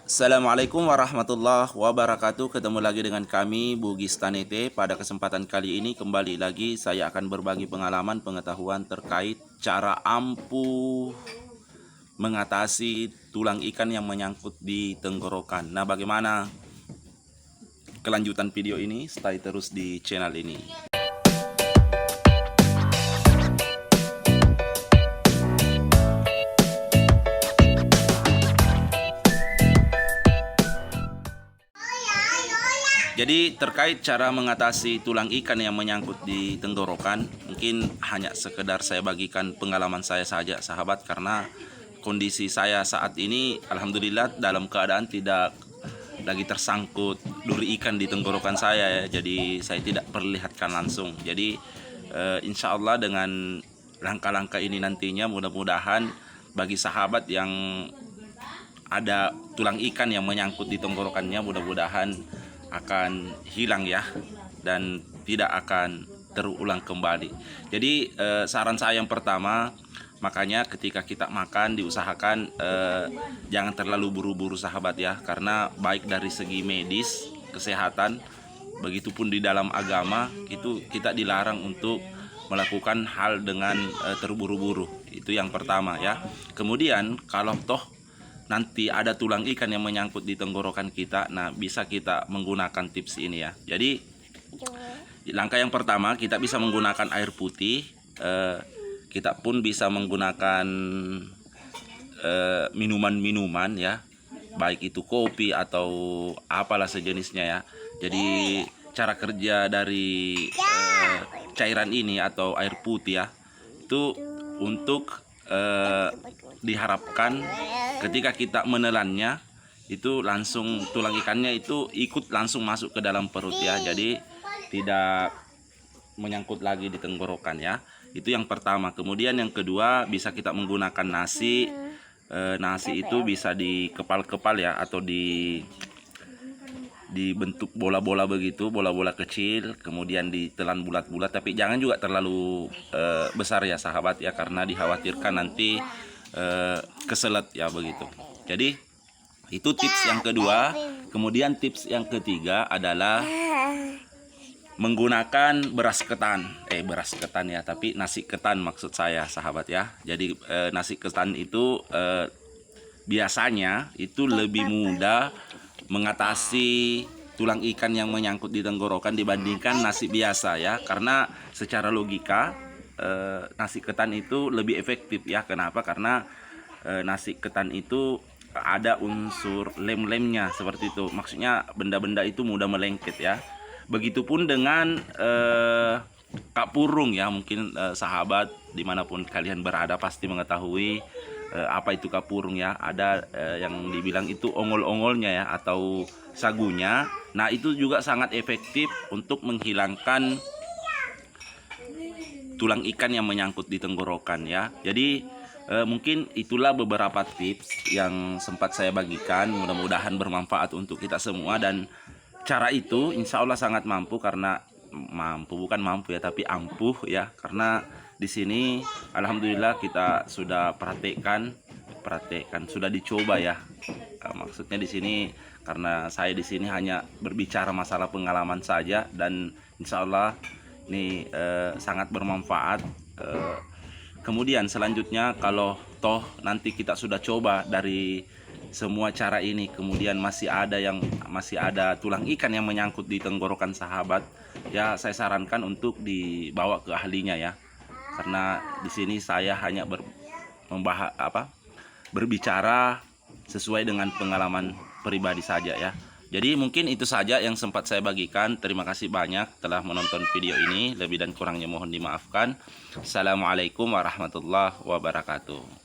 Assalamualaikum warahmatullahi wabarakatuh. Ketemu lagi dengan kami Bugis Tanete. Pada kesempatan kali ini kembali lagi saya akan berbagi pengalaman pengetahuan terkait cara ampuh mengatasi tulang ikan yang menyangkut di tenggorokan. Nah, bagaimana kelanjutan video ini? Stay terus di channel ini. Jadi terkait cara mengatasi tulang ikan yang menyangkut di tenggorokan, mungkin hanya sekedar saya bagikan pengalaman saya saja, sahabat, karena kondisi saya saat ini alhamdulillah dalam keadaan tidak lagi tersangkut duri ikan di tenggorokan saya ya. Jadi saya tidak perlihatkan langsung. Jadi insya Allah dengan langkah-langkah ini nantinya mudah-mudahan bagi sahabat yang ada tulang ikan yang menyangkut di tenggorokannya, mudah-mudahan akan hilang ya, dan tidak akan terulang kembali. Jadi saran saya yang pertama, makanya ketika kita makan diusahakan jangan terlalu buru-buru sahabat ya, karena baik dari segi medis, kesehatan, begitupun di dalam agama itu kita dilarang untuk melakukan hal dengan terburu-buru. Itu yang pertama ya. Kemudian kalau toh nanti ada tulang ikan yang menyangkut di tenggorokan kita, nah bisa kita menggunakan tips ini ya. Jadi langkah yang pertama, kita bisa menggunakan air putih. Kita pun bisa menggunakan minuman-minuman ya, baik itu kopi atau apalah sejenisnya ya. Jadi cara kerja dari cairan ini atau air putih ya, itu untuk diharapkan ketika kita menelannya itu langsung tulang ikannya itu ikut langsung masuk ke dalam perut ya, jadi tidak menyangkut lagi di tenggorokan ya. Itu yang pertama. Kemudian yang kedua, bisa kita menggunakan nasi. Nasi itu bisa dikepal-kepal ya, atau dibentuk bola-bola begitu, bola-bola kecil, kemudian ditelan bulat-bulat, tapi jangan juga terlalu besar ya sahabat ya, karena dikhawatirkan nanti keselet ya begitu. Jadi itu tips yang kedua. Kemudian tips yang ketiga adalah menggunakan beras ketan ya, tapi nasi ketan maksud saya sahabat ya. Jadi nasi ketan itu biasanya itu lebih mudah mengatasi tulang ikan yang menyangkut di tenggorokan dibandingkan nasi biasa ya, karena secara logika nasi ketan itu lebih efektif ya. Kenapa? Karena nasi ketan itu ada unsur lem-lemnya seperti itu, maksudnya benda-benda itu mudah melengket ya. Begitupun dengan kapurung ya, mungkin sahabat dimanapun kalian berada pasti mengetahui apa itu kapurung ya. Ada yang dibilang itu ongol-ongolnya ya, atau sagunya. Nah itu juga sangat efektif untuk menghilangkan tulang ikan yang menyangkut di tenggorokan ya. Jadi mungkin itulah beberapa tips yang sempat saya bagikan, mudah-mudahan bermanfaat untuk kita semua. Dan cara itu insya Allah sangat mampu, karena bukan mampu ya, tapi ampuh ya, karena di sini alhamdulillah kita sudah praktekkan, sudah dicoba ya. Maksudnya di sini karena saya di sini hanya berbicara masalah pengalaman saja, dan insya Allah ini sangat bermanfaat. Kemudian selanjutnya, kalau toh nanti kita sudah coba dari semua cara ini, kemudian masih ada tulang ikan yang menyangkut di tenggorokan sahabat ya, saya sarankan untuk dibawa ke ahlinya ya, karena di sini saya hanya berbicara sesuai dengan pengalaman pribadi saja ya. Jadi mungkin itu saja yang sempat saya bagikan. Terima kasih banyak telah menonton video ini. Lebih dan kurangnya mohon dimaafkan. Assalamualaikum warahmatullahi wabarakatuh.